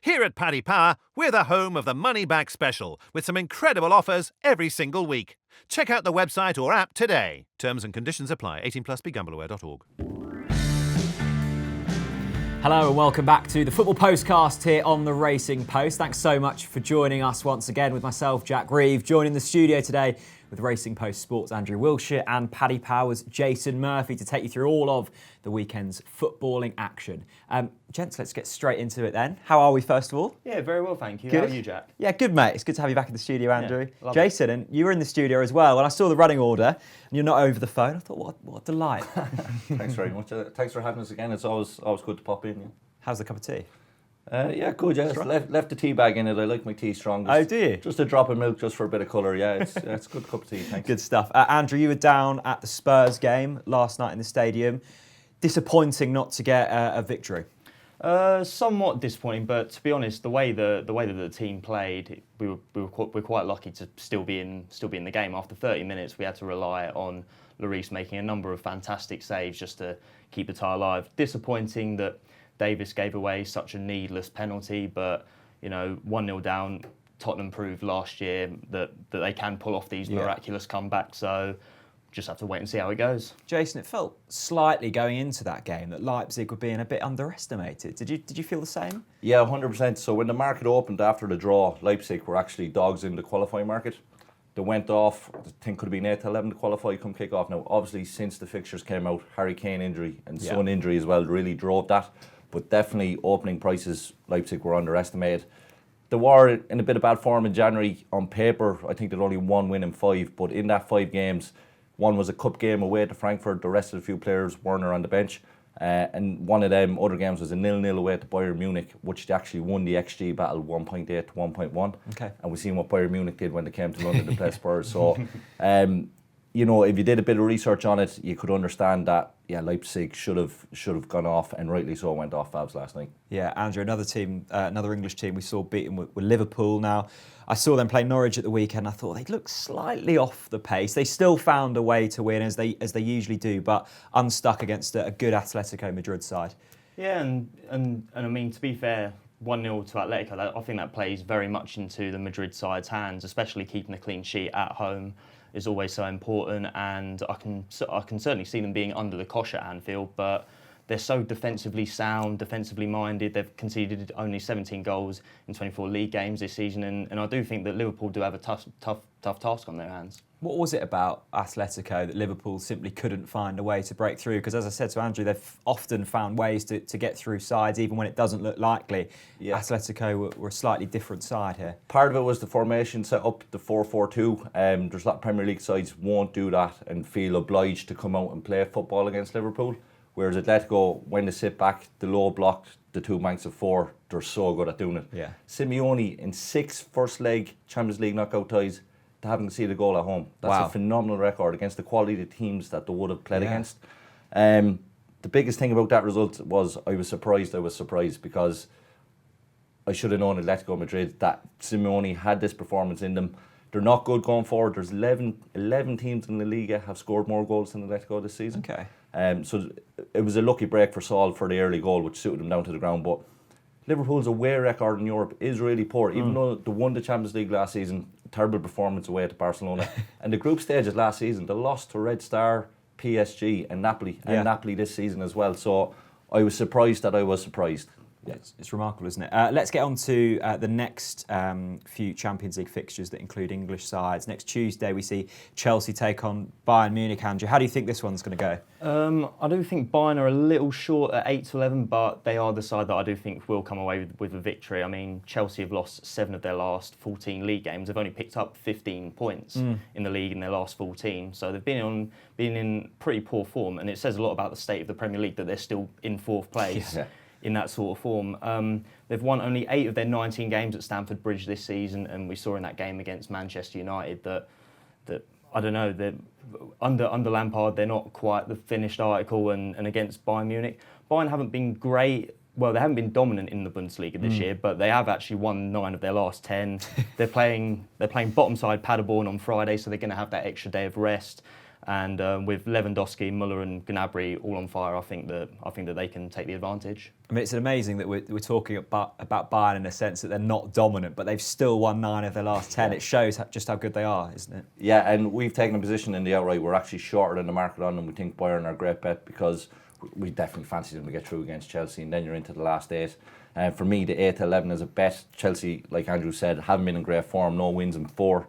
Here at Paddy Power, we're the home of the Money Back Special, with some incredible offers every single week. Check out the website or app today. Terms and conditions apply. 18 plus BeGambleAware.org. Hello and welcome back to the Football Postcast here on the Racing Post. Thanks so much for joining us once again with myself, Jack Reeve, joining the studio today with Racing Post Sports' Andrew Wilsher and Paddy Power's Jason Murphy to take you through all of the weekend's footballing action. Gents, let's get straight into it then. How are we, first of all? Yeah, very well, thank you. Good. How are you, Jack? Yeah, good, mate. It's good to have you back in the studio, Andrew. Yeah, Jason, and you were in the studio as well. When I saw the running order and you're not over the phone, I thought, what a delight. Thanks very much. Thanks for having us again. It's always good to pop in. Yeah. How's the cup of tea? Yeah, good. Yeah, left the tea bag in it. I like my tea strong. Oh, do you? Just a drop of milk, just for a bit of colour. Yeah, it's a good cup of tea. Thanks. Good stuff. Andrew, you were down at the Spurs game last night in the stadium. Disappointing not to get a victory. Somewhat disappointing, but to be honest, the way that the team played, we're quite lucky to still be in the game. After 30 minutes, we had to rely on Lloris making a number of fantastic saves just to keep the tie alive. Disappointing that Davis gave away such a needless penalty, but 1-0 down. Tottenham proved last year that they can pull off these miraculous comebacks. So just have to wait and see how it goes. Jason, it felt slightly going into that game that Leipzig were being a bit underestimated. Did you feel the same? Yeah, 100%. So when the market opened after the draw, Leipzig were actually dogs in the qualifying market. They went off, I think could have been 8-11 to qualify come kick-off. Now, obviously, since the fixtures came out, Harry Kane injury and Son injury as well really drove that. But definitely opening prices, Leipzig were underestimated. They were in a bit of bad form in January. On paper, I think they'd only one win in 5, but in that 5 games, one was a cup game away to Frankfurt. The rest of the few players weren't on the bench. And one of them other games was a 0-0 away to Bayern Munich, which they actually won the XG battle 1.8 to 1.1. Okay. And we've seen what Bayern Munich did when they came to London to play Spurs. So, if you did a bit of research on it, you could understand that, Leipzig should have gone off, and rightly so, went off Fabs last night. Yeah, Andrew, another English team we saw beaten with Liverpool. Now, I saw them play Norwich at the weekend. I thought they'd looked slightly off the pace. They still found a way to win, as they usually do, but unstuck against a good Atletico Madrid side. Yeah, and I mean, to be fair, 1-0 to Atletico, I think that plays very much into the Madrid side's hands, especially keeping a clean sheet at home is always so important, and I can certainly see them being under the cosh at Anfield, but they're so defensively sound, defensively minded. They've conceded only 17 goals in 24 league games this season, and I do think that Liverpool do have a tough task on their hands. What was it about Atletico that Liverpool simply couldn't find a way to break through? Because as I said to Andrew, they've often found ways to get through sides, even when it doesn't look likely. Yeah. Atletico were a slightly different side here. Part of it was the formation set up, the 4-4-2. There's a lot of Premier League sides won't do that and feel obliged to come out and play football against Liverpool. Whereas Atletico, when they sit back, the low block, the 2 banks of 4, they're so good at doing it. Yeah. Simeone, in 6 first leg Champions League knockout ties, they haven't conceded a goal at home. That's a phenomenal record against the quality of the teams that they would have played against. The biggest thing about that result was I was surprised because I should have known Atletico Madrid that Simeone had this performance in them. They're not good going forward. There's 11 teams in the Liga have scored more goals than Atletico this season. Okay. So it was a lucky break for Saul for the early goal, which suited them down to the ground. But Liverpool's away record in Europe is really poor. Even though they won the Champions League last season, terrible performance away to Barcelona. And the group stages last season, they lost to Red Star, PSG and Napoli. And Napoli this season as well. So I was surprised that I was surprised. Yeah, it's remarkable, isn't it? Let's get on to the next few Champions League fixtures that include English sides. Next Tuesday, we see Chelsea take on Bayern Munich. Andrew, how do you think this one's going to go? I do think Bayern are a little short at 8-11, but they are the side that I do think will come away with a victory. I mean, Chelsea have lost 7 of their last 14 league games. They've only picked up 15 points in the league in their last 14. So they've been in pretty poor form, and it says a lot about the state of the Premier League that they're still in 4th place. Yeah. In that sort of form. They've won only 8 of their 19 games at Stamford Bridge this season, and we saw in that game against Manchester United that I don't know, that under Lampard they're not quite the finished article, and against Bayern Munich. Bayern haven't been great. Well, they haven't been dominant in the Bundesliga this year, but they have actually won 9 of their last 10. They're playing bottom side Paderborn on Friday, so they're going to have that extra day of rest. And with Lewandowski, Muller, and Gnabry all on fire, I think that they can take the advantage. I mean, it's amazing that we're talking about Bayern in a sense that they're not dominant, but they've still won 9 of their last 10. It shows just how good they are, isn't it? Yeah, and we've taken a position in the outright. We're actually shorter than the market on them. We think Bayern are a great bet because we definitely fancy them to get through against Chelsea, and then you're into the last 8. For me, the 8 to 11 is a bet. Chelsea, like Andrew said, haven't been in great form. No wins in 4.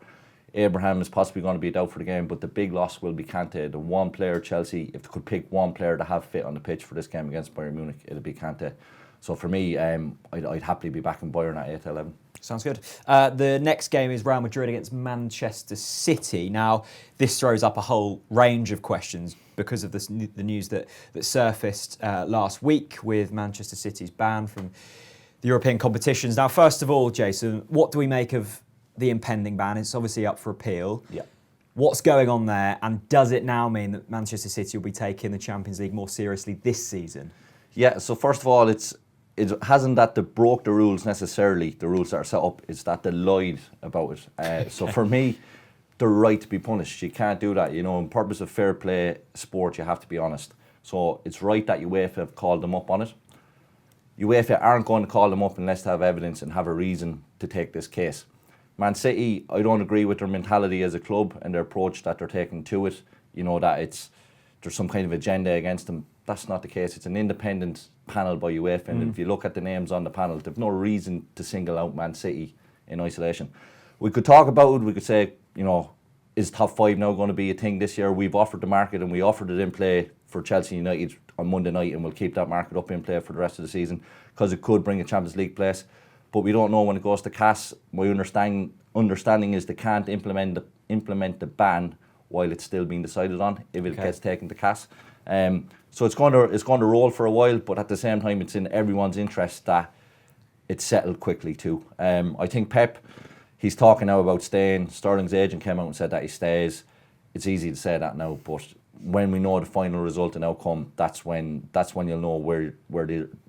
Abraham is possibly going to be a doubt for the game, but the big loss will be Kante. The one player Chelsea, if they could pick one player to have fit on the pitch for this game against Bayern Munich, it'll be Kante. So for me, I'd happily be back in Bayern at 8 to 11. Sounds good. The next game is Real Madrid against Manchester City. Now, this throws up a whole range of questions because of the news that surfaced last week with Manchester City's ban from the European competitions. Now, first of all, Jason, what do we make of the impending ban? It's obviously up for appeal. Yeah. What's going on there, and does it now mean that Manchester City will be taking the Champions League more seriously this season? Yeah, so first of all, it hasn't that they broke the rules necessarily, the rules that are set up, it's that they lied about it. So for me, they're right to be punished. You can't do that. You know, in purpose of fair play sport, you have to be honest. So it's right that UEFA have called them up on it. UEFA aren't going to call them up unless they have evidence and have a reason to take this case. Man City, I don't agree with their mentality as a club and their approach that they're taking to it. You know, that there's some kind of agenda against them. That's not the case. It's an independent panel by UEFA, and if you look at the names on the panel, they've no reason to single out Man City in isolation. We could talk about it, we could say, you know, is top 5 now going to be a thing this year? We've offered the market, and we offered it in play for Chelsea United on Monday night, and we'll keep that market up in play for the rest of the season because it could bring a Champions League place. But we don't know when it goes to CAS. My understanding is they can't implement the ban while it's still being decided on if it gets taken to CAS. So it's going to roll for a while, but at the same time, it's in everyone's interest that it's settled quickly too. I think Pep, he's talking now about staying. Sterling's agent came out and said that he stays. It's easy to say that now, but when we know the final result and outcome, that's when you'll know where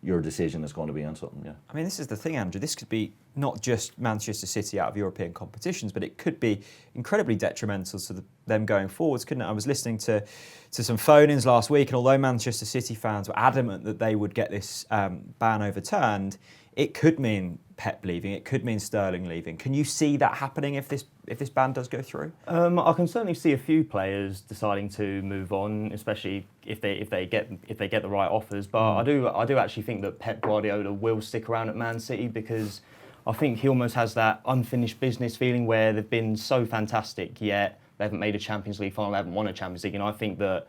your decision is going to be on something. Yeah. I mean, this is the thing, Andrew. This could be not just Manchester City out of European competitions, but it could be incredibly detrimental to them going forwards, couldn't it? I was listening to some phone-ins last week, and although Manchester City fans were adamant that they would get this ban overturned, it could mean Pep leaving. It could mean Sterling leaving. Can you see that happening if this ban does go through? I can certainly see a few players deciding to move on, especially if they get the right offers. But I do actually think that Pep Guardiola will stick around at Man City because I think he almost has that unfinished business feeling where they've been so fantastic yet they haven't made a Champions League final, they haven't won a Champions League, and I think that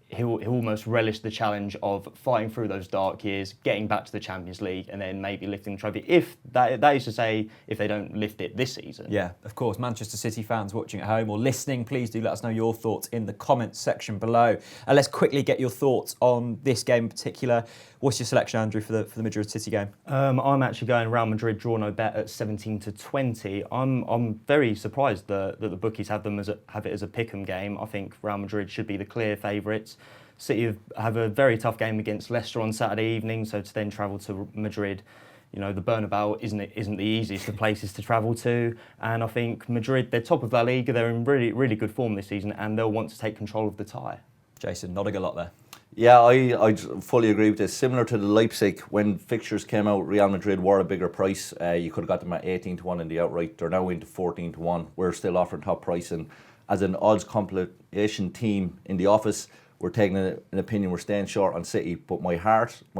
he'll almost relish the challenge of fighting through those dark years, getting back to the Champions League, and then maybe lifting the trophy. If that is to say, if they don't lift it this season. Yeah, of course. Manchester City fans watching at home or listening, please do let us know your thoughts in the comments section below. Let's quickly get your thoughts on this game in particular. What's your selection, Andrew, for the Madrid City game? I'm actually going Real Madrid draw no bet at 17-20. I'm very surprised that the bookies have it as a pick'em game. I think Real Madrid should be the clear favourites. City have a very tough game against Leicester on Saturday evening, so to then travel to Madrid, you know, the Bernabeu isn't the easiest of places to travel to. And I think Madrid, they're top of La Liga, they're in really, really good form this season, and they'll want to take control of the tie. Jason, nodding a lot there. Yeah, I fully agree with this. Similar to the Leipzig, when fixtures came out, Real Madrid were a bigger price. You could have got them at 18-1 in the outright. They're now into 14-1. We're still offering top price. And as an odds compilation team in the office, we're taking an opinion, we're staying short on City. But my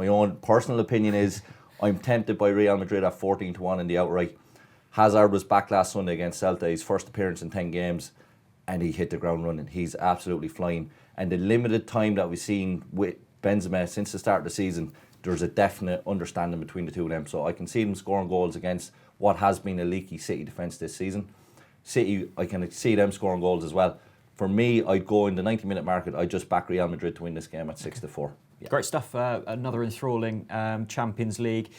own personal opinion is I'm tempted by Real Madrid at 14-1 in the outright. Hazard was back last Sunday against Celta, his first appearance in 10 games, and he hit the ground running. He's absolutely flying. And the limited time that we've seen with Benzema since the start of the season, there's a definite understanding between the two of them. So I can see them scoring goals against what has been a leaky City defence this season. City, I can see them scoring goals as well. For me, I'd go in the 90-minute market. I'd just back Real Madrid to win this game at 6-4. Yeah. Great stuff. Another enthralling Champions League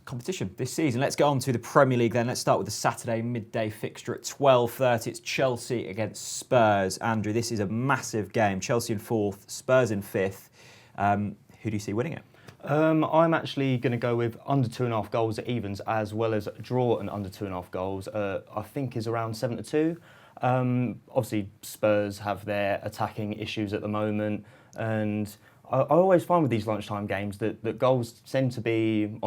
competition this season. Let's get on to the Premier League then. Let's start with the Saturday midday fixture at 12:30. It's Chelsea against Spurs. Andrew, this is a massive game. Chelsea in 4th, Spurs in 5th. Who do you see winning it? I'm actually going to go with under 2.5 goals at evens, as well as draw and under 2.5 goals. I think is around 7-2. Obviously, Spurs have their attacking issues at the moment, and I always find with these lunchtime games that goals tend to be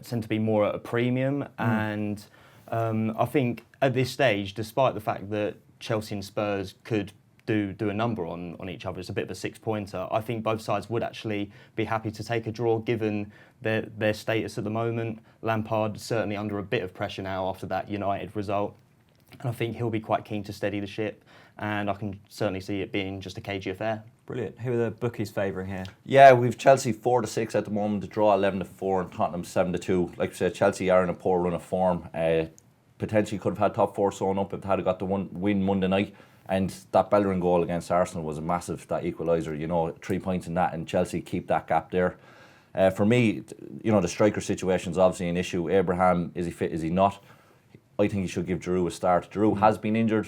tend to be more at a premium, and I think at this stage, despite the fact that Chelsea and Spurs could do a number on each other, it's a bit of a 6-pointer. I think both sides would actually be happy to take a draw given their status at the moment. Lampard certainly under a bit of pressure now after that United result, and I think he'll be quite keen to steady the ship, and I can certainly see it being just a cagey affair. Brilliant. Who are the bookies favouring here? Yeah, we've Chelsea 4-6 at the moment, the draw 11-4 and Tottenham 7-2. Like I said, Chelsea are in a poor run of form. Potentially could have had top 4 sewn up if they had got the win Monday night. And that Bellerin goal against Arsenal was a massive, that equaliser, 3 points in that, and Chelsea keep that gap there. For me, the striker situation is obviously an issue. Abraham, is he fit, is he not? I think he should give Giroud a start. Giroud has been injured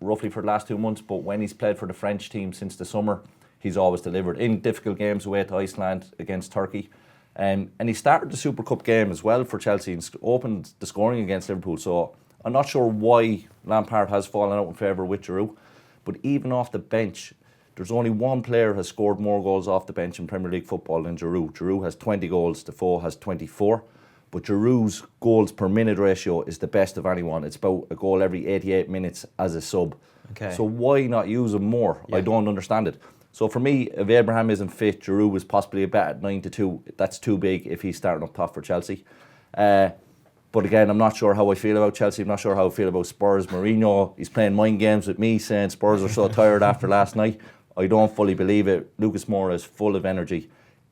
roughly for the last 2 months, but when he's played for the French team since the summer, he's always delivered in difficult games away to Iceland, against Turkey. And he started the Super Cup game as well for Chelsea and opened the scoring against Liverpool. So I'm not sure why Lampard has fallen out in favour with Giroud. But even off the bench, there's only one player who has scored more goals off the bench in Premier League football than Giroud. Giroud has 20 goals, Defoe has 24. But Giroud's goals per minute ratio is the best of anyone. It's about a goal every 88 minutes as a sub. Okay. So why not use him more? Yeah. I don't understand it. So for me, if Abraham isn't fit, Giroud is possibly a bet at 9-2. That's too big if he's starting up top for Chelsea. But again, I'm not sure how I feel about Chelsea. I'm not sure how I feel about Spurs. Mourinho, he's playing mind games with me, saying Spurs are so tired after last night. I don't fully believe it. Lucas Moura is full of energy.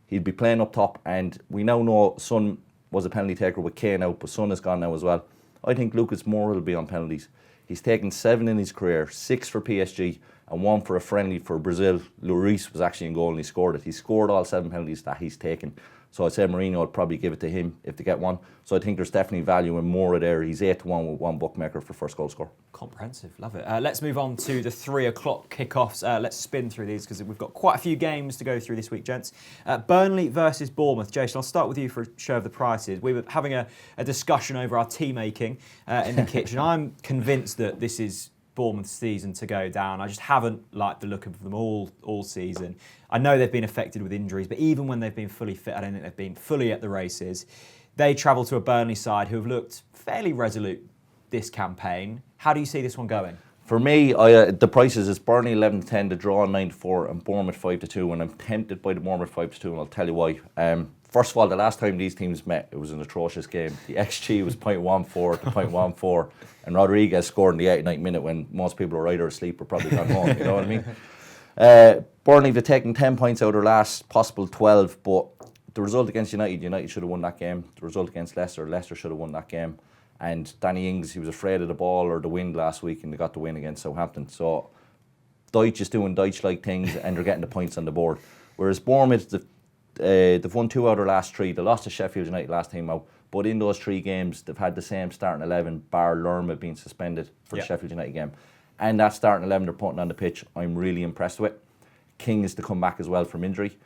He'd be playing up top, and we now know Son was a penalty taker with Kane out, but Son is gone now as well. I think Lucas Moura will be on penalties. He's taken 7 in his career, 6 for PSG and 1 for a friendly for Brazil. Lloris was actually in goal and he scored it. He scored all 7 penalties that he's taken. So I'd say Mourinho would probably give it to him if they get one. So I think there's definitely value in Moura there. He's 8-1 with one bookmaker for first goal score. Comprehensive, love it. Let's move on to the 3 o'clock kickoffs. Let's spin through these because we've got quite a few games to go through this week, gents. Burnley versus Bournemouth. Jason, I'll start with you for a show of the prices. We were having a discussion over our tea making in the kitchen. I'm convinced that this is Bournemouth's season to go down. I just haven't liked the look of them all season. I know they've been affected with injuries, but even when they've been fully fit, I don't think they've been fully at the races. They travel to a Burnley side who have looked fairly resolute this campaign. How do you see this one going? For me, the prices is Burnley 11-10, the draw 9-4, and Bournemouth 5-2, and I'm tempted by the Bournemouth 5-2, and I'll tell you why. First of all, the last time these teams met, it was an atrocious game. The XG was 0.14 to 0.14, and Rodriguez scored in the 89th minute when most people were either asleep or probably gone home, you know what I mean? Burnley have taken 10 points out of their last possible 12, but the result against United should have won that game. The result against Leicester should have won that game. And Danny Ings, he was afraid of the ball or the wind last week, and they got the win against Southampton. So Deutsch is doing Deutsch-like things, and they're getting the points on the board. Whereas Bournemouth, they've won 2 out of their last 3. They lost to Sheffield United last time out, but in those 3 games, they've had the same starting 11, bar Lerma being suspended for the Sheffield United game. And that starting 11 they're putting on the pitch, I'm really impressed with. King is to come back as well from injury.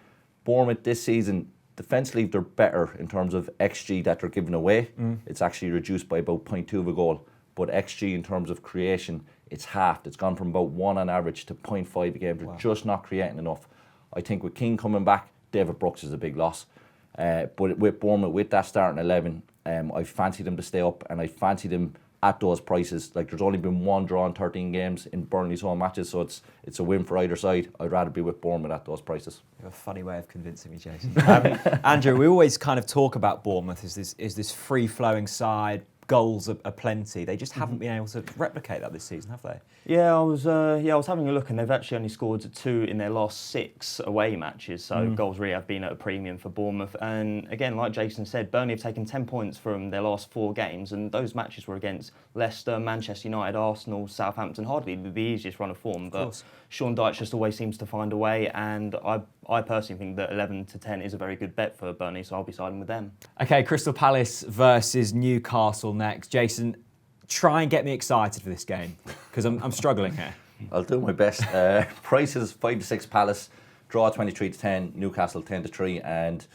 Bournemouth this season, defensively, they're better in terms of XG that they're giving away. It's actually reduced by about 0.2 of a goal. But XG in terms of creation, it's halved. It's gone from about 1 on average to 0.5 a game. They're just not creating enough. I think with King coming back, David Brooks is a big loss. But with Bournemouth, with that starting 11, I fancy them to stay up, and I fancy them at those prices. Like, there's only been 1 draw in 13 games in Burnley's home matches, so it's a win for either side. I'd rather be with Bournemouth at those prices. You have a funny way of convincing me, Jason. Andrew, we always kind of talk about Bournemouth as this free-flowing side. Goals are plenty. They just haven't been able to replicate that this season, have they? Yeah, I was having a look, and they've actually only scored 2 in their last 6 away matches. So goals really have been at a premium for Bournemouth. And again, like Jason said, Burnley have taken 10 points from their last 4 games, and those matches were against Leicester, Manchester United, Arsenal, Southampton. Hardly the easiest run of form, but Sean Dyche just always seems to find a way. And I personally think that 11-10 is a very good bet for Burnley, so I'll be siding with them. Okay, Crystal Palace versus Newcastle next. Jason, try and get me excited for this game, because I'm struggling here. I'll do my best. Prices 5-6 Palace, draw 23-10, Newcastle 10-3, and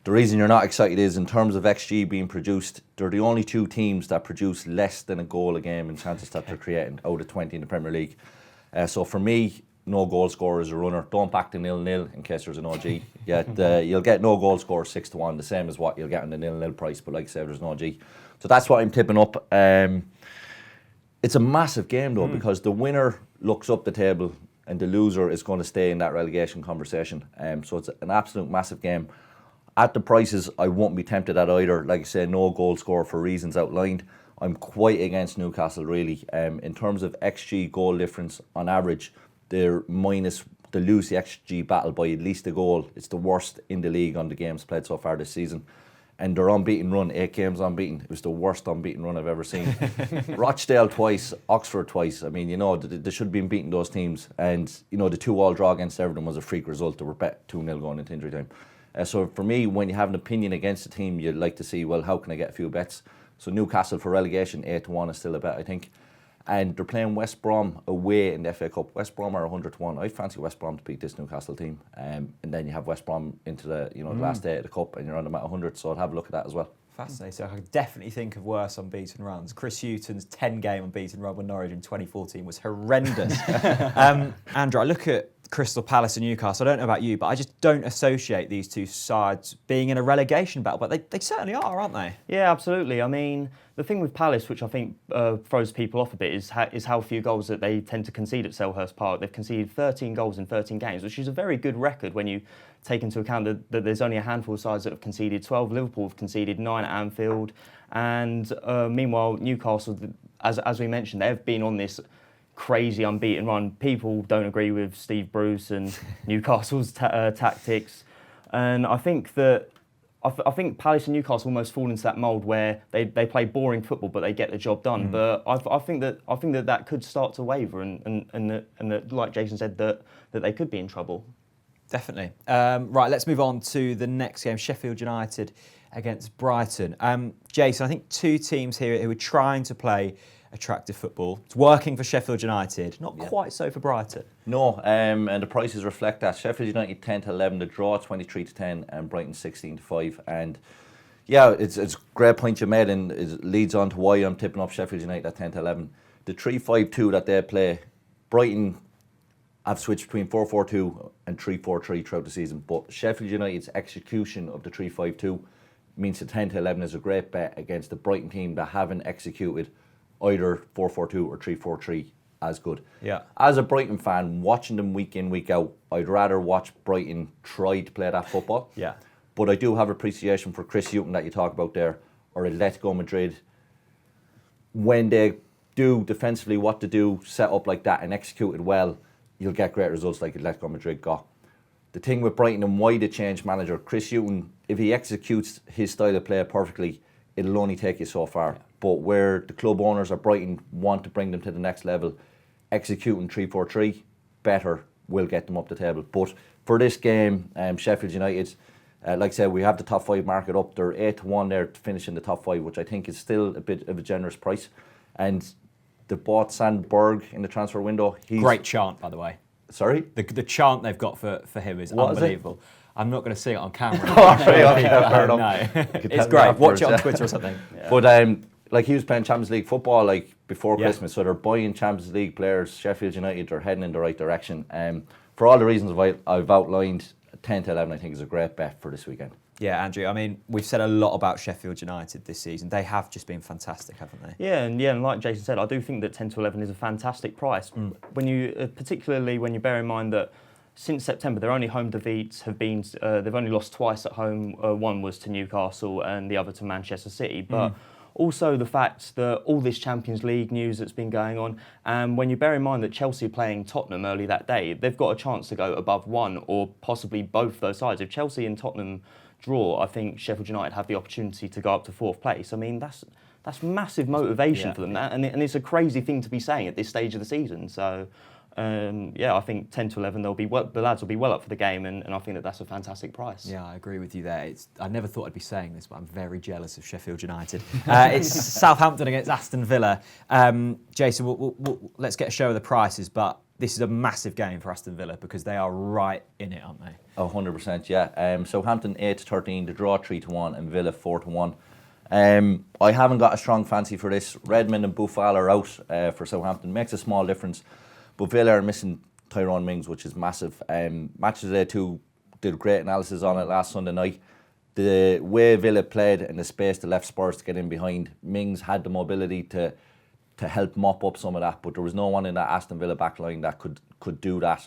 The reason you're not excited is in terms of XG being produced, they're the only 2 teams that produce less than a goal a game in chances that they're creating out of 20 in the Premier League. So for me, no goal scorer is a runner. Don't back the 0-0 in case there's an OG. You'll get no goal scorer 6-1, the same as what you'll get on the 0-0 price, but like I said, there's an OG. So that's what I'm tipping up. It's a massive game though, because the winner looks up the table and the loser is going to stay in that relegation conversation. So it's an absolute massive game. At the prices, I won't be tempted at either. Like I say, no goal scorer for reasons outlined. I'm quite against Newcastle, really. In terms of XG goal difference, on average, they're minus the Lucy XG battle by at least a goal. It's the worst in the league on the games played so far this season. And their unbeaten run, 8 games unbeaten, it was the worst unbeaten run I've ever seen. Rochdale twice, Oxford twice. I mean, they should have been beating those teams. And, the 2-2 draw against Everton was a freak result. They were bet 2-0 going into injury time. So for me, when you have an opinion against a team, you'd like to see, well, how can I get a few bets? So Newcastle for relegation, 8-1 is still a bet, I think. And they're playing West Brom away in the FA Cup. West Brom are 100-1. I fancy West Brom to beat this Newcastle team. And then you have West Brom into the the last day of the Cup, and you're on them at 100. So I'd have a look at that as well. Fascinating. So I can definitely think of worse unbeaten runs. Chris Hughton's 10-game unbeaten run with Norwich in 2014 was horrendous. Andrew, I look at Crystal Palace and Newcastle. I don't know about you, but I just don't associate these two sides being in a relegation battle. But they certainly are, aren't they? Yeah, absolutely. I mean, the thing with Palace, which I think throws people off a bit, is how few goals that they tend to concede at Selhurst Park. They've conceded 13 goals in 13 games, which is a very good record when you take into account that there's only a handful of sides that have conceded 12. Liverpool have conceded 9 at Anfield. And meanwhile, Newcastle, as we mentioned, they've been on this crazy unbeaten run. People don't agree with Steve Bruce and Newcastle's tactics. And I think that I think Palace and Newcastle almost fall into that mould where they play boring football but they get the job done. But I think that could start to waver and that, like Jason said, that they could be in trouble. Definitely. Right, let's move on to the next game, Sheffield United against Brighton. Jason, I think 2 teams here who are trying to play attractive football. It's working for Sheffield United, not quite so for Brighton. No, and the prices reflect that. Sheffield United 10-11, the draw 23-10, and Brighton 16-5. And yeah, it's a great point you made, and it leads on to why I'm tipping up Sheffield United at 10-11. The 3-5-2 that they play, Brighton have switched between 4-4-2 and 3-4-3 throughout the season, but Sheffield United's execution of the 3-5-2 means the 10-11 is a great bet against the Brighton team that haven't executed either 4-4-2 or 3-4-3 as good. Yeah. As a Brighton fan, watching them week in, week out, I'd rather watch Brighton try to play that football. Yeah. But I do have appreciation for Chris Hughton that you talk about there, or Atletico Madrid. When they do defensively what to do, set up like that and execute it well, you'll get great results like Atletico Madrid got. The thing with Brighton and why they changed manager, Chris Hughton, if he executes his style of play perfectly, it'll only take you so far. Yeah. But where the club owners at Brighton want to bring them to the next level, executing 3-4-3 better will get them up the table. But for this game, Sheffield United, like I said, we have the top 5 market up. They're 8-1 there to finish in the top 5, which I think is still a bit of a generous price. And they bought Sandberg in the transfer window. Great chant, by the way. Sorry? The chant they've got for him is unbelievable. I'm not going to sing it on camera. Fair enough. No. It's great. Watch it on Twitter or something. Yeah. But like he was playing Champions League football like before Christmas, so they're buying Champions League players. Sheffield United are heading in the right direction. For all the reasons I've outlined, 10-11 I think is a great bet for this weekend. Yeah, Andrew, I mean, we've said a lot about Sheffield United this season. They have just been fantastic, haven't they? Yeah, and like Jason said, I do think that 10-11 is a fantastic price. When you, particularly when you bear in mind that since September, their only home defeats have been, they've only lost twice at home. One was to Newcastle and the other to Manchester City. But also the fact that all this Champions League news that's been going on, and when you bear in mind that Chelsea are playing Tottenham early that day, they've got a chance to go above one or possibly both those sides. If Chelsea and Tottenham draw, I think Sheffield United have the opportunity to go up to 4th place. I mean, that's massive motivation for them, and it's a crazy thing to be saying at this stage of the season. So, I think 10-11, the lads will be well up for the game, and I think that's a fantastic price. Yeah, I agree with you there. I never thought I'd be saying this, but I'm very jealous of Sheffield United. It's Southampton against Aston Villa. Jason, let's get a show of the prices, but this is a massive game for Aston Villa because they are right in it, aren't they? 100%, yeah. Southampton 8-13, the draw 3-1, and Villa 4-1. I haven't got a strong fancy for this. Redmond and Boufal are out for Southampton. Makes a small difference. But Villa are missing Tyrone Mings, which is massive. Matchday 2 did great analysis on it last Sunday night. The way Villa played and the space they left Spurs to get in behind, Mings had the mobility to help mop up some of that, but there was no one in that Aston Villa backline that could do that.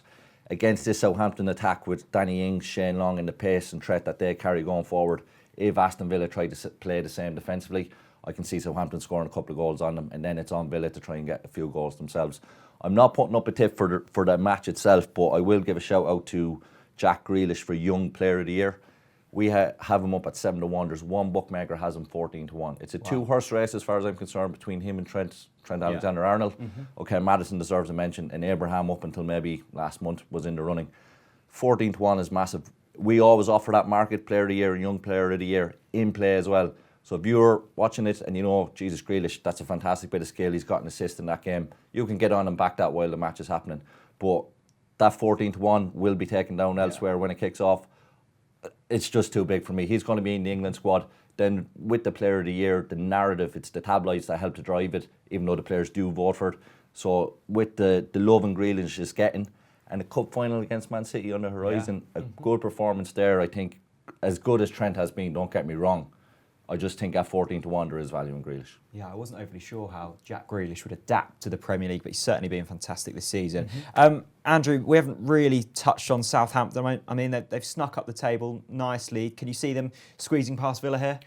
Against this Southampton attack with Danny Ings, Shane Long and the pace and threat that they carry going forward, if Aston Villa try to play the same defensively, I can see Southampton scoring a couple of goals on them, and then it's on Villa to try and get a few goals themselves. I'm not putting up a tip for the match itself, but I will give a shout out to Jack Grealish for Young Player of the Year. We have him up at 7-1. There's one bookmaker has him 14-1. It's a two-horse race as far as I'm concerned between him and Trent Alexander-Arnold. Okay, Maddison deserves a mention, and Abraham up until maybe last month was in the running. 14-1 is massive. We always offer that market player of the year and young player of the year in play as well. So if you're watching it and you know, Jesus Grealish, that's a fantastic bit of skill, he's got an assist in that game, you can get on and back that while the match is happening. But that 14-1 will be taken down elsewhere when it kicks off. It's just too big for me. He's going to be in the England squad. Then with the player of the year, the narrative, it's the tabloids that help to drive it, even though the players do vote for it. So with the love and Grealish is getting, and a cup final against Man City on the horizon, a good performance there, I think. As good as Trent has been, don't get me wrong, I just think at 14-1 there is value in Grealish. Yeah, I wasn't overly sure how Jack Grealish would adapt to the Premier League, but he's certainly been fantastic this season. Andrew, we haven't really touched on Southampton. I mean, they've snuck up the table nicely. Can you see them squeezing past Villa here?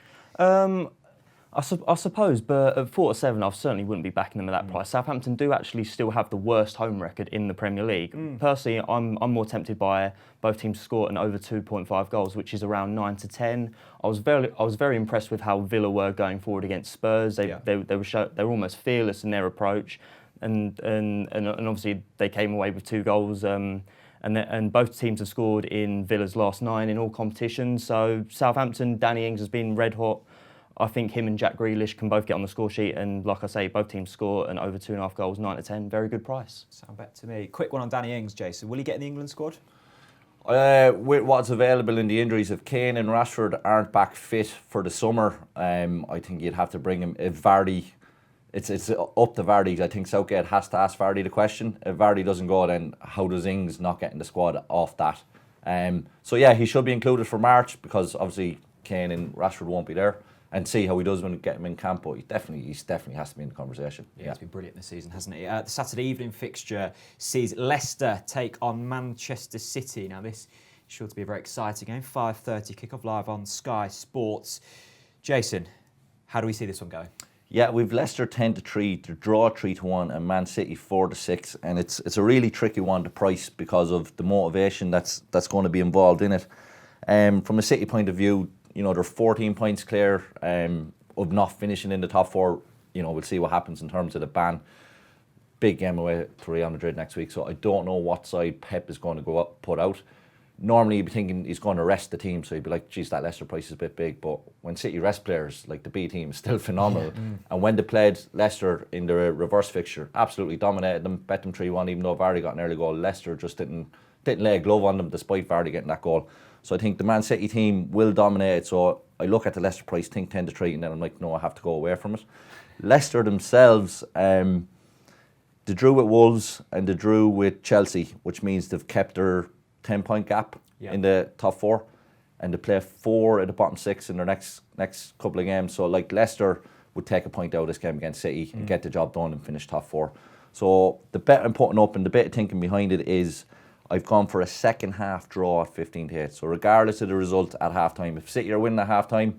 I suppose, but at 4-7, I certainly wouldn't be backing them at that price. Southampton do actually still have the worst home record in the Premier League. Personally, I'm more tempted by both teams to score an over 2.5 goals, which is around 9-10. I was very impressed with how Villa were going forward against Spurs. They were almost fearless in their approach, and obviously they came away with 2 goals. And both teams have scored in Villa's last 9 in all competitions. So Southampton, Danny Ings has been red hot. I think him and Jack Grealish can both get on the score sheet, and like I say, both teams score an over 2.5 goals, 9-10. Very good price. Sound bet to me. Quick one on Danny Ings, Jason. Will he get in the England squad? With what's available in the injuries, if Kane and Rashford aren't back fit for the summer, I think you'd have to bring him. If Vardy, it's up to Vardy. I think Southgate has to ask Vardy the question. If Vardy doesn't go, then how does Ings not get in the squad off that? So yeah, he should be included for March because obviously Kane and Rashford won't be there. And see how he does when we get him in camp, but he definitely has to be in the conversation. Yeah, he's been brilliant this season, hasn't he? The Saturday evening fixture sees Leicester take on Manchester City. Now, this is sure to be a very exciting game. 5:30 kickoff live on Sky Sports. Jason, how do we see this one going? Yeah, we've Leicester 10-3, to draw 3-1, and Man City 4-6, and it's a really tricky one to price because of the motivation that's going to be involved in it. From a City point of view, you know, they're 14 points clear of not finishing in the top 4. You know, we'll see what happens in terms of the ban. Big game away to Real Madrid next week, so I don't know what side Pep is going to go up, put out. Normally you'd be thinking he's going to rest the team, so you'd be like, geez, that Leicester price is a bit big, but when City rest players, like the B team is still phenomenal. And when they played Leicester in the reverse fixture, absolutely dominated them, bet them 3-1, even though Vardy got an early goal. Leicester just didn't lay a glove on them despite Vardy getting that goal. So I think the Man City team will dominate. So I look at the Leicester price, think 10-3, and then I'm like, no, I have to go away from it. Leicester themselves, they drew with Wolves and they drew with Chelsea, which means they've kept their 10-point gap in the top 4, and they play 4 at the bottom 6 in their next couple of games. So like Leicester would take a point out of this game against City and get the job done and finish top 4. So the bet I'm putting up and the bit of thinking behind it is I've gone for a second half draw at 15-8. So regardless of the result at halftime, if City are winning at halftime,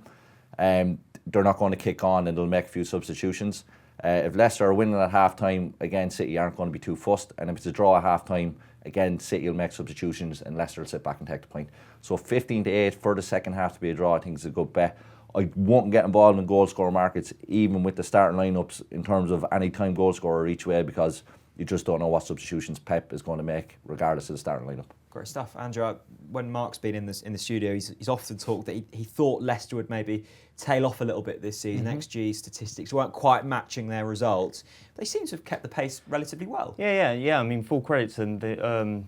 they're not going to kick on and they'll make a few substitutions. If Leicester are winning at halftime, again, City aren't going to be too fussed. And if it's a draw at halftime, again, City will make substitutions and Leicester will sit back and take the point. So 15-8 for the second half to be a draw, I think is a good bet. I won't get involved in goal scorer markets, even with the starting lineups in terms of any time goal scorer each way, because you just don't know what substitutions Pep is going to make, regardless of the starting lineup. Great stuff. Andrew, when Mark's been in the studio, he's often talked that he thought Leicester would maybe tail off a little bit this season. XG statistics weren't quite matching their results. They seem to have kept the pace relatively well. Yeah. I mean, full credit to them.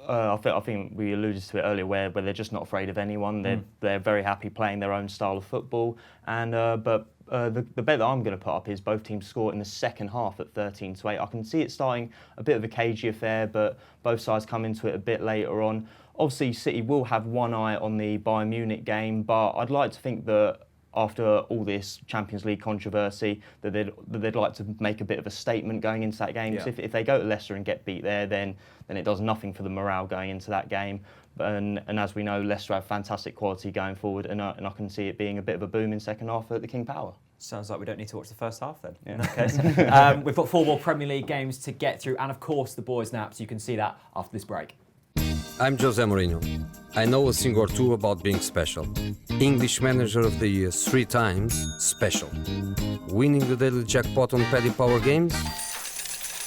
I think we alluded to it earlier, where they're just not afraid of anyone. They're very happy playing their own style of football. And the bet that I'm going to put up is both teams score in the second half at 13-8. I can see it starting a bit of a cagey affair, but both sides come into it a bit later on. Obviously, City will have one eye on the Bayern Munich game, but I'd like to think that after all this Champions League controversy, that they'd like to make a bit of a statement going into that game. Yeah. Because if they go to Leicester and get beat there, then it does nothing for the morale going into that game. And as we know, Leicester have fantastic quality going forward, and I can see it being a bit of a boom in second half at the King Power. Sounds like we don't need to watch the first half then, in that case. We've got 4 more Premier League games to get through, and of course the boys' naps. You can see that after this break. I'm Jose Mourinho. I know a thing or two about being special. English Manager of the Year 3 times, special. Winning the daily jackpot on Paddy Power games,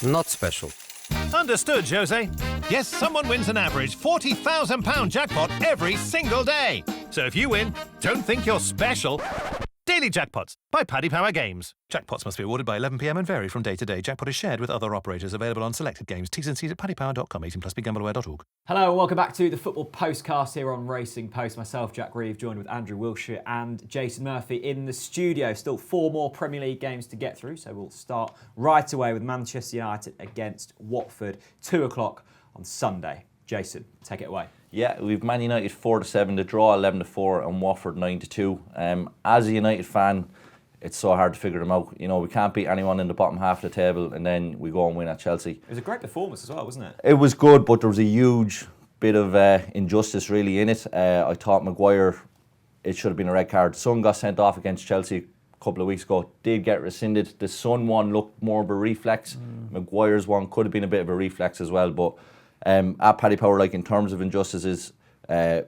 not special. Understood, Jose. Yes, someone wins an average £40,000 jackpot every single day. So if you win, don't think you're special. Daily Jackpots by Paddy Power Games. Jackpots must be awarded by 11 p.m. and vary from day to day. Jackpot is shared with other operators. Available on selected games. T's and C's at paddypower.com. 18 plus BeGambleAware.org. Hello and welcome back to the Football Postcast here on Racing Post. Myself, Jack Reeve, joined with Andrew Wilsher and Jason Murphy in the studio. Still 4 more Premier League games to get through, so we'll start right away with Manchester United against Watford, 2 o'clock on Sunday. Jason, take it away. Yeah, we've Man United 4-7, the draw 11-4, and Watford 9-2. As a United fan, it's so hard to figure them out. You know, we can't beat anyone in the bottom half of the table, and then we go and win at Chelsea. It was a great performance as well, wasn't it? It was good, but there was a huge bit of injustice really in it. I thought Maguire, it should have been a red card. Son got sent off against Chelsea a couple of weeks ago, did get rescinded. The Son one looked more of a reflex. Maguire's one could have been a bit of a reflex as well, but at Paddy Power, like in terms of injustices,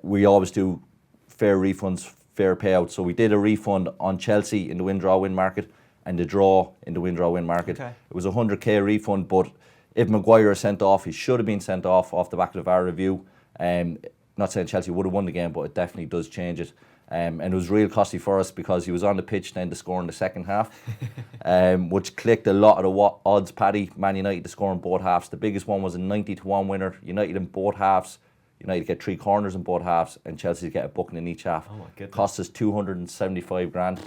we always do fair refunds, fair payouts. So we did a refund on Chelsea in the win-draw-win market and the draw in the win-draw-win market. Okay. It was a 100k refund, but if Maguire is sent off, he should have been sent off the back of the VAR review. Not saying Chelsea would have won the game, but it definitely does change it. And it was real costly for us because he was on the pitch then to score in the second half, which clicked a lot of the odds, Paddy. Man United to score in both halves. The biggest one was a 90-1 winner. United in both halves. United get 3 corners in both halves, and Chelsea get a booking in each half. Oh my goodness. Cost us 275 grand.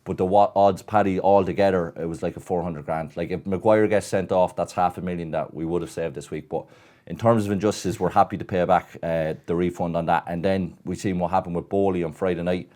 But the odds, Paddy, all together, it was like a 400 grand. Like if Maguire gets sent off, that's $500,000 that we would have saved this week. But in terms of injustices, we're happy to pay back the refund on that. And then we seen what happened with Bowley on Friday night.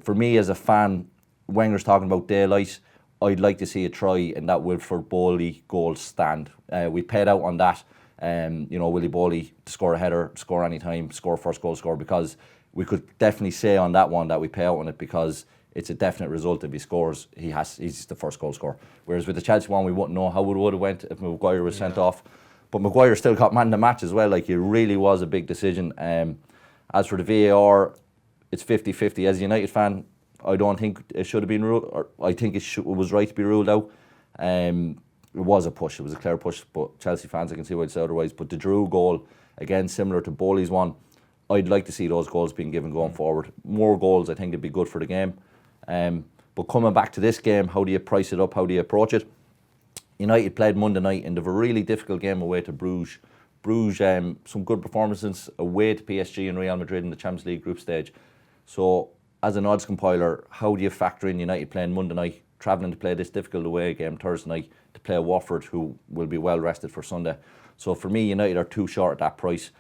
For me as a fan, Wenger's talking about daylight. I'd like to see a try in that Wilfred Bowley goal stand. We paid out on that. Willie Bowley to score a header, score any time, score first goal score, because we could definitely say on that one that we pay out on it because it's a definite result. If he scores, he's the first goal scorer. Whereas with the Chelsea one, we wouldn't know how it would have went if Maguire was sent off. But Maguire still got man of the match as well. Like, it really was a big decision. As for the VAR, it's 50-50. As a United fan, I don't think it should have been ruled, or I think it was right to be ruled out. It was a push. It was a clear push. But Chelsea fans, I can see why it's otherwise. But the Drew goal, again, similar to Bowley's one, I'd like to see those goals being given going forward. More goals, I think, would be good for the game. But coming back to this game, how do you price it up? How do you approach it? United played Monday night and they have a really difficult game away to Bruges. Bruges, some good performances away to PSG and Real Madrid in the Champions League group stage. So, as an odds compiler, how do you factor in United playing Monday night, travelling to play this difficult away game Thursday night, to play Watford, who will be well rested for Sunday? So for me, United are too short at that price.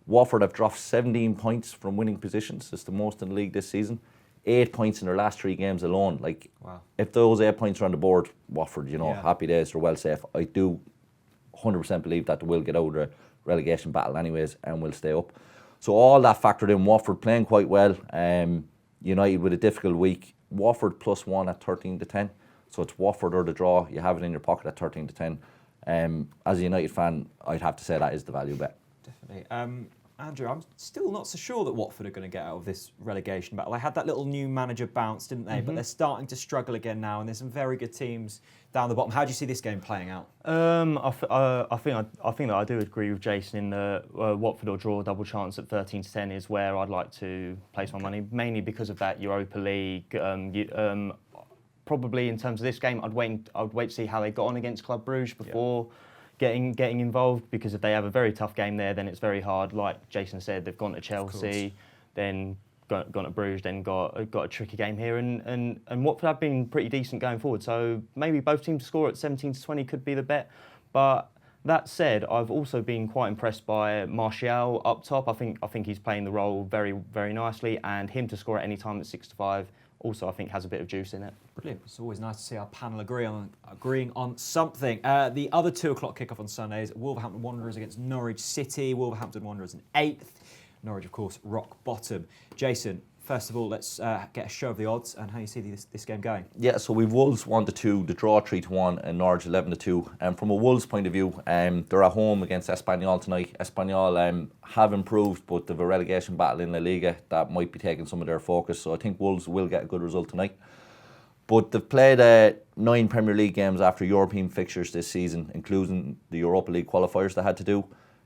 Watford have dropped 17 points from winning positions. It's the most in the league this season. 8 points in their last 3 games alone. Like, wow. If those 8 points are on the board, Watford, happy days, they're well safe. I do 100% believe that they will get out of the relegation battle anyways and will stay up. So all that factored in, Watford playing quite well. United with a difficult week. Watford +1 at 13-10. So it's Watford or the draw. You have it in your pocket at 13-10. As a United fan, I'd have to say that is the value bet. Definitely. Andrew, I'm still not so sure that Watford are going to get out of this relegation battle. They had that little new manager bounce, didn't they? But they're starting to struggle again now, and there's some very good teams down the bottom. How do you see this game playing out? I think that I do agree with Jason in the Watford or draw double chance at 13-10 is where I'd like to place my money, mainly because of that Europa League. Probably in terms of this game, I'd wait to see how they got on against Club Brugge before getting involved, because if they have a very tough game there, then it's very hard. Like Jason said, they've gone to Chelsea, then gone to Bruges, then got a tricky game here, and Watford have been pretty decent going forward. So maybe both teams to score at 17-20 could be the bet. But that said, I've also been quite impressed by Martial up top. I think he's playing the role very, very nicely, and him to score at any time at 6-5 also I think has a bit of juice in it. Brilliant. It's always nice to see our panel agreeing on something. The other 2 o'clock kickoff on Sunday is Wolverhampton Wanderers against Norwich City. Wolverhampton Wanderers in 8th. Norwich, of course, rock bottom. Jason, first of all, let's get a show of the odds and how you see this game going. Yeah, so we've Wolves 1-2, the draw 3-1, and Norwich 11-2. And from a Wolves point of view, they're at home against Espanyol tonight. Espanyol have improved, but they've a relegation battle in La Liga that might be taking some of their focus. So I think Wolves will get a good result tonight. But they've played 9 Premier League games after European fixtures this season, including the Europa League qualifiers they had to do.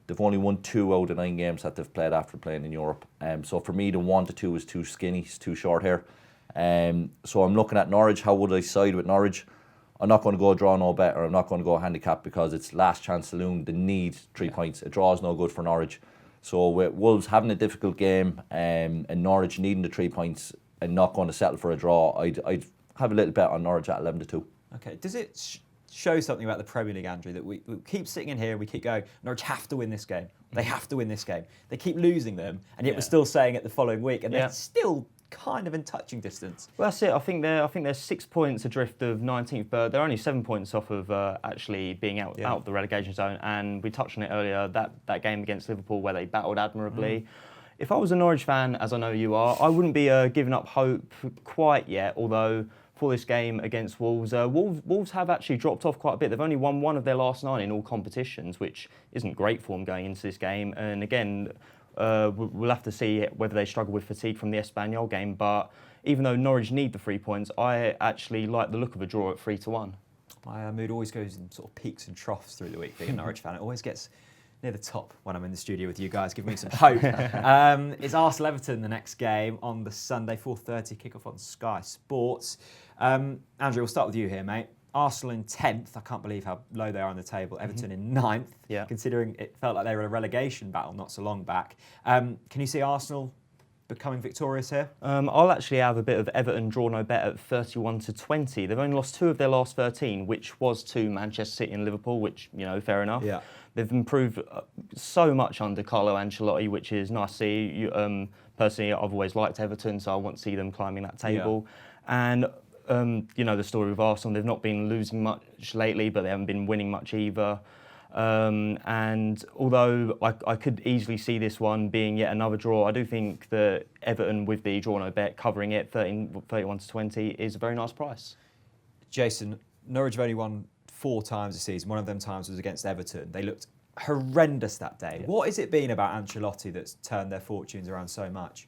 They've only won 2 out of 9 games that they've played after playing in Europe. So for me, the 1-2 is too skinny, it's too short here. So I'm looking at Norwich. How would I side with Norwich? I'm not going to go draw no bet, or I'm not going to go handicap, because it's last chance saloon. They need 3 points. A draw is no good for Norwich. So with Wolves having a difficult game and Norwich needing the 3 points and not going to settle for a draw, I'd have a little bet on Norwich at 11-2. Okay. Does it show something about the Premier League, Andrew, that we keep sitting in here and we keep going, Norwich have to win this game. They have to win this game. They keep losing them, and yet we're still saying it the following week, and they're still kind of in touching distance. Well, that's it. I think they're 6 points adrift of 19th, but they're only 7 points off of actually being out of the relegation zone. And we touched on it earlier, that game against Liverpool where they battled admirably. If I was a Norwich fan, as I know you are, I wouldn't be giving up hope quite yet, although for this game against Wolves, Wolves have actually dropped off quite a bit. They've only won 1 of their last 9 in all competitions, which isn't great form going into this game. And again, we'll have to see whether they struggle with fatigue from the Espanyol game. But even though Norwich need the 3 points, I actually like the look of a draw at 3-1. My mood always goes in sort of peaks and troughs through the week. Being a Norwich fan, it always gets near the top when I'm in the studio with you guys. Give me some hope. It's Arsenal-Everton, the next game on the Sunday, 4:30 kickoff on Sky Sports. Andrew, we'll start with you here, mate. Arsenal in 10th. I can't believe how low they are on the table. Everton in 9th, considering it felt like they were in a relegation battle not so long back. Can you see Arsenal becoming victorious here? I'll actually have a bit of Everton draw no bet at 31-20. They've only lost 2 of their last 13, which was to Manchester City and Liverpool, which, fair enough. Yeah. They've improved so much under Carlo Ancelotti, which is nice to see. Personally, I've always liked Everton, so I want to see them climbing that table. And the story with Arsenal, they've not been losing much lately, but they haven't been winning much either. And although I could easily see this one being yet another draw, I do think that Everton, with the draw no bet, covering it 31-20, is a very nice price. Jason, Norwich have only won 4 times this season. One of them times was against Everton. They looked horrendous that day. Yeah. What has it been about Ancelotti that's turned their fortunes around so much?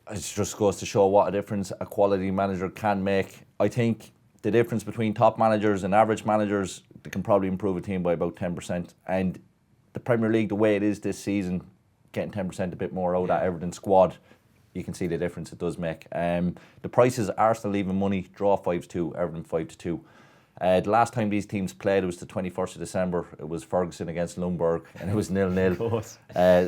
It just goes to show what a difference a quality manager can make. I think the difference between top managers and average managers, they can probably improve a team by about 10%. And the Premier League, the way it is this season, getting 10% a bit more out of that Everton squad, you can see the difference it does make. The prices, Arsenal leaving money, draw 5-2, Everton 5-2. The last time these teams played, it was the 21st of December. It was Ferguson against Lundberg, and it was 0-0. Of course.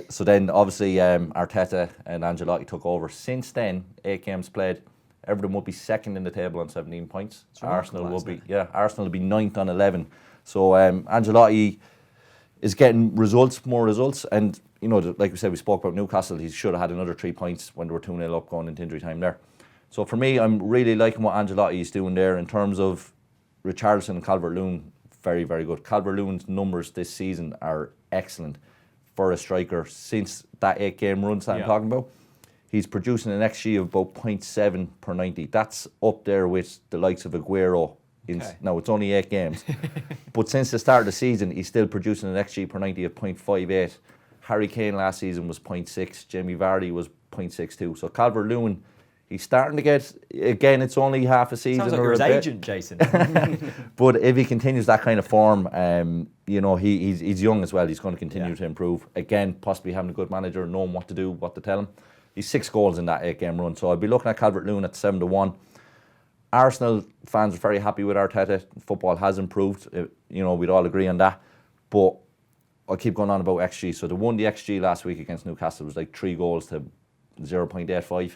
So then, obviously, Arteta and Ancelotti took over. Since then, 8 games played. Everton would be second in the table on 17 points. Arsenal will be 9th on 11. So Ancelotti is getting more results, and like we said, we spoke about Newcastle. He should have had another 3 points when they were 2-0 up going into injury time there. So for me, I'm really liking what Ancelotti is doing there in terms of Richarlison and Calvert-Lewin. Very, very good. Calvert-Lewin's numbers this season are excellent for a striker. Since that 8-game run that I'm talking about, he's producing an XG of about 0.7 per 90. That's up there with the likes of Aguero. Now, it's only 8 games. But since the start of the season, he's still producing an XG per 90 of 0.58. Harry Kane last season was 0.6. Jamie Vardy was 0.62. So Calvert-Lewin, he's starting to get, again, it's only half a season. Sounds like you're his agent, Jason. But if he continues that kind of form, he's young as well. He's going to continue to improve. Again, possibly having a good manager, knowing what to do, what to tell him. He's 6 goals in that 8-game run. So I'd be looking at Calvert-Lewin at 7-1. Arsenal fans are very happy with Arteta. Football has improved. We'd all agree on that. But I keep going on about XG. So they won the XG last week against Newcastle. It was like 3 goals to 0.85.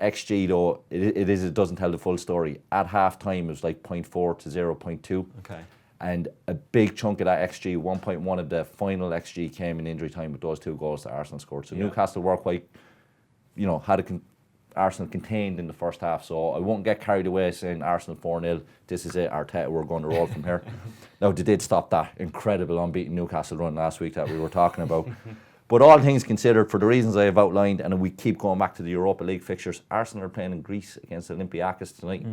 XG though, it doesn't tell the full story. At half time it was like 0.4 to 0.2. Okay. And a big chunk of that XG, 1.1 of the final XG came in injury time with those 2 goals that Arsenal scored. So Newcastle were quite, had Arsenal contained in the first half. So I won't get carried away saying Arsenal 4-0. This is it, Arteta, we're going to roll from here. Now they did stop that incredible unbeaten Newcastle run last week that we were talking about. But all things considered, for the reasons I have outlined, and we keep going back to the Europa League fixtures, Arsenal are playing in Greece against Olympiacos tonight.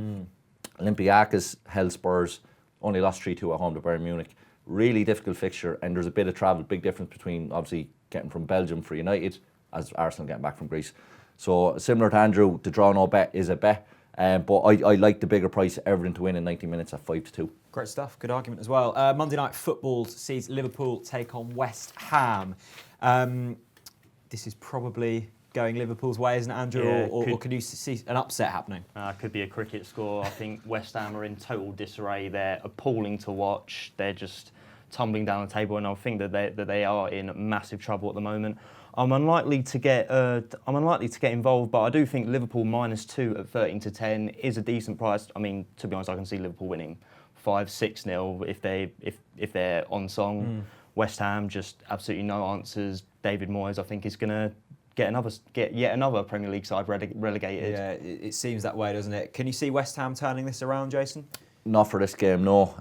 Olympiacos held Spurs, only lost 3-2 at home to Bayern Munich. Really difficult fixture, and there's a bit of travel, big difference between obviously getting from Belgium for United as Arsenal getting back from Greece. So similar to Andrew, the draw no bet is a bet, but I like the bigger price, Everton to win in 90 minutes at 5-2. Great stuff, good argument as well. Monday Night Football sees Liverpool take on West Ham. This is probably going Liverpool's way, isn't it, Andrew? Yeah, or can you see an upset happening? Could be a cricket score. I think West Ham are in total disarray. They're appalling to watch. They're just tumbling down the table, and I think that they are in massive trouble at the moment. I'm unlikely to get involved, but I do think Liverpool -2 at 13-10 is a decent price. I mean, to be honest, I can see Liverpool winning 5-6-0 if they're on song. West Ham just absolutely no answers. David Moyes, I think, is going to get yet another Premier League side relegated. Yeah, it seems that way, doesn't it? Can you see West Ham turning this around, Jason? Not for this game, no.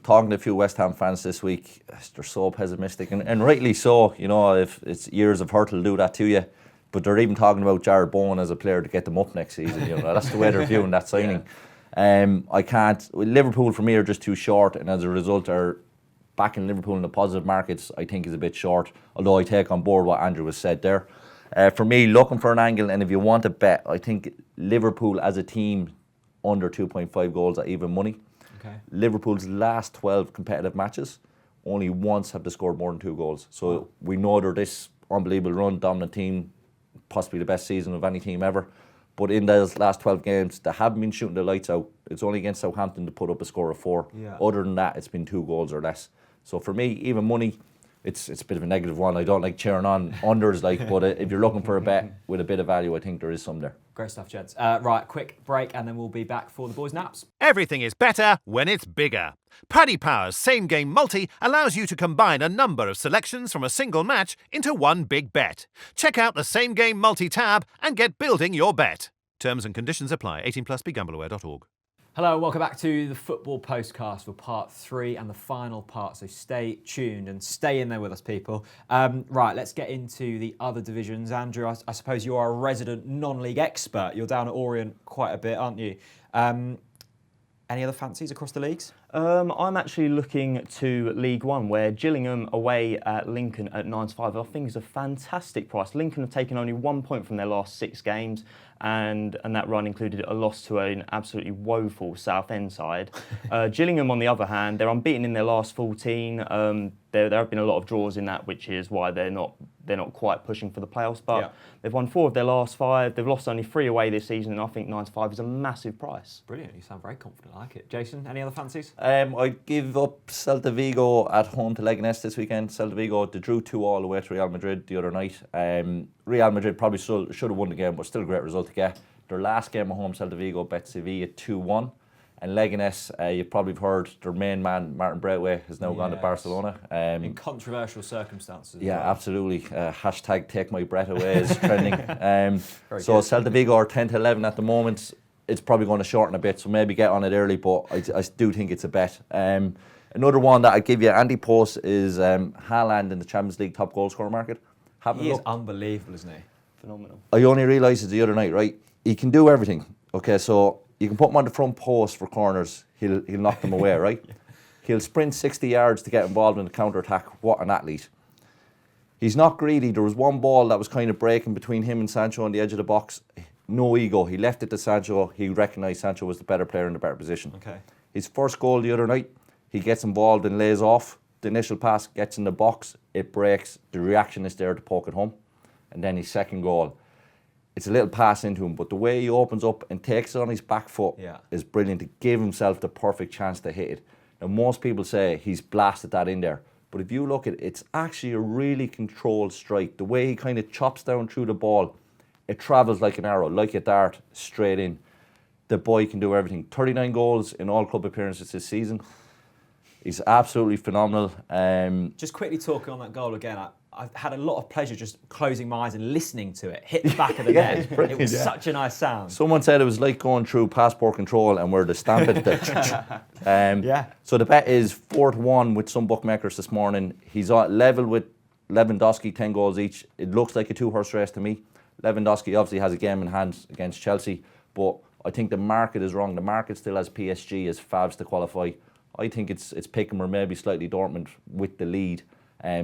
Talking to a few West Ham fans this week, they're so pessimistic, and rightly so. If it's years of hurt will do that to you. But they're even talking about Jared Bowen as a player to get them up next season. That's the way they're viewing that signing. I can't. Liverpool for me are just too short, and as a result, are backing Liverpool in the positive markets, I think, is a bit short. Although I take on board what Andrew has said there. For me, looking for an angle, and if you want to bet, I think Liverpool as a team under 2.5 goals at even money. Okay. Liverpool's last 12 competitive matches, only once have they scored more than 2 goals. So we know they're this unbelievable run, dominant team, possibly the best season of any team ever. But in those last 12 games, they haven't been shooting the lights out. It's only against Southampton to put up a score of 4. Yeah. Other than that, it's been 2 goals or less. So for me, even money, it's a bit of a negative one. I don't like cheering on unders, but if you're looking for a bet with a bit of value, I think there is some there. Great stuff, gents. Right, quick break, and then we'll be back for the boys' naps. Everything is better when it's bigger. Paddy Power's Same Game Multi allows you to combine a number of selections from a single match into one big bet. Check out the Same Game Multi tab and get building your bet. Terms and conditions apply. 18+, begambleaware.org. Hello and welcome back to the Football Postcast for part 3 and the final part, so stay tuned and stay in there with us, people. Right, let's get into the other divisions. Andrew, I suppose you are a resident non-league expert. You're down at Orient quite a bit, aren't you? Any other fancies across the leagues? I'm actually looking to League One, where Gillingham away at Lincoln at 9-5, I think is a fantastic price. Lincoln have taken only 1 point from their last 6 games, and that run included a loss to an absolutely woeful Southend side. Gillingham, on the other hand, they're unbeaten in their last 14. There have been a lot of draws in that, which is why they're not quite pushing for the playoffs. But they've won 4 of their last 5. They've lost only 3 away this season, and I think 9-5 is a massive price. Brilliant. You sound very confident. I like it. Jason, any other fancies? I'd give up Celta Vigo at home to Leganés this weekend. Celta Vigo, they drew 2-2 away to Real Madrid the other night. Real Madrid probably should have won the game, but still a great result to get. Their last game at home, Celta Vigo bet Sevilla 2-1. And Leganés, you've probably heard their main man, Martin Braithwaite, has now gone to Barcelona. In controversial circumstances. Yeah, absolutely. Hashtag take my breath away is trending. So Celta Vigo are 10-11 at the moment. It's probably going to shorten a bit, so maybe get on it early, but I do think it's a bet. Another one that I'd give you, Andy Post, is Haaland in the Champions League top goal scorer market. He is unbelievable, isn't he? Phenomenal. I only realised it the other night, right? He can do everything. Okay, so you can put him on the front post for corners, he'll knock them away, right? He'll sprint 60 yards to get involved in the counter-attack. What an athlete. He's not greedy. There was one ball that was kind of breaking between him and Sancho on the edge of the box. No ego. He left it to Sancho. He recognised Sancho was the better player in the better position. Okay. His first goal the other night, he gets involved and lays off. The initial pass gets in the box. It breaks. The reaction is there to poke it home. And then his second goal, it's a little pass into him, but the way he opens up and takes it on his back foot is brilliant to give himself the perfect chance to hit it. Now, most people say he's blasted that in there, but if you look at it, it's actually a really controlled strike. The way he kind of chops down through the ball, it travels like an arrow, like a dart, straight in. The boy can do everything. 39 goals in all club appearances this season. He's absolutely phenomenal. Just quickly talking on that goal again, I've had a lot of pleasure just closing my eyes and listening to it hit the back of the net. It was such a nice sound. Someone said it was like going through passport control and where the stamp it. So the bet is 4-1 with some bookmakers this morning. He's on level with Lewandowski, 10 goals each. It looks like a two-horse race to me. Lewandowski obviously has a game in hand against Chelsea, but I think the market is wrong. The market still has PSG as favs to qualify. I think it's Pickham or maybe slightly Dortmund with the lead.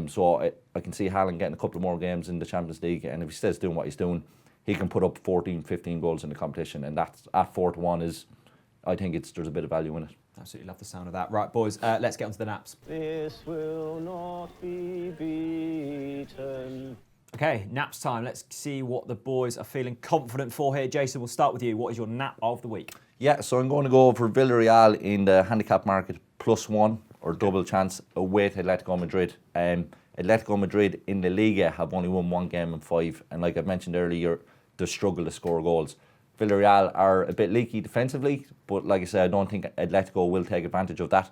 So I can see Haaland getting a couple of more games in the Champions League, and if he stays doing what he's doing, he can put up 14, 15 goals in the competition, and that's at 4-1 is, I think there's a bit of value in it. Absolutely love the sound of that. Right, boys, let's get on to the naps. This will not be beaten. Okay, naps time. Let's see what the boys are feeling confident for here. Jason, we'll start with you. What is your nap of the week? Yeah, so I'm going to go for Villarreal in the handicap market, +1 or double chance away to Atletico Madrid. Atletico Madrid in the Liga have only won one game in 5, and like I mentioned earlier, they struggle to score goals. Villarreal are a bit leaky defensively, but like I said, I don't think Atletico will take advantage of that.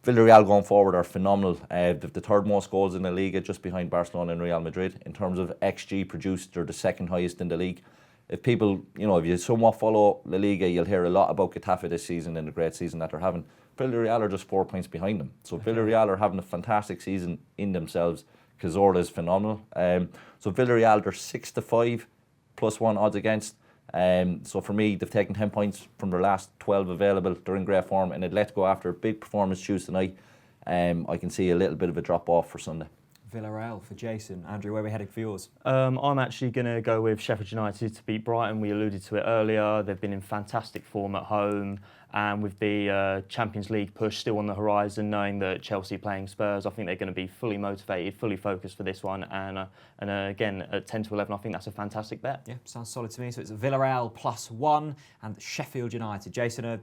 Villarreal going forward are phenomenal. They've the third most goals in the Liga, just behind Barcelona and Real Madrid. In terms of XG produced, they're the second highest in the league. If people, if you somewhat follow La Liga, you'll hear a lot about Getafe this season and the great season that they're having. Villarreal are just 4 points behind them. So Villarreal are having a fantastic season in themselves. Cazorla is phenomenal. So Villarreal, they're 6-5, +1 odds against. So for me, they've taken 10 points from their last 12 available. They're in great form. And Atletico, after a big performance Tuesday night, I can see a little bit of a drop-off for Sunday. Villarreal for Jason. Andrew, where are we heading for yours? I'm actually going to go with Sheffield United to beat Brighton. We alluded to it earlier. They've been in fantastic form at home, and with the Champions League push still on the horizon, knowing that Chelsea playing Spurs, I think they're going to be fully motivated, fully focused for this one. And again, at 10-11, I think that's a fantastic bet. Yeah, sounds solid to me. So it's Villarreal +1 and Sheffield United. Jason,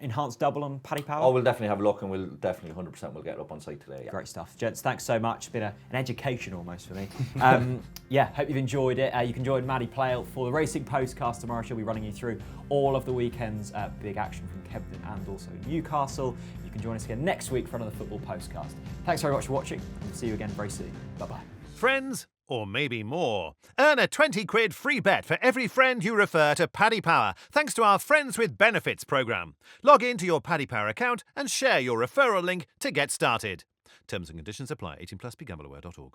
enhanced double on Paddy Power? Oh, we'll definitely have a look, and we'll definitely 100% we'll get it up on site today. Yeah. Great stuff. Gents, thanks so much. It's been an education almost for me. Hope you've enjoyed it. You can join Maddie Plale for the Racing Postcast tomorrow. She'll be running you through all of the weekend's big action from Kempton and also Newcastle. You can join us again next week for another Football Postcast. Thanks very much for watching, and we'll see you again very soon. Bye-bye. Friends, or maybe more. Earn a 20 quid free bet for every friend you refer to Paddy Power, thanks to our Friends with Benefits programme. Log in to your Paddy Power account and share your referral link to get started. Terms and conditions apply. 18+, begambleaware.org.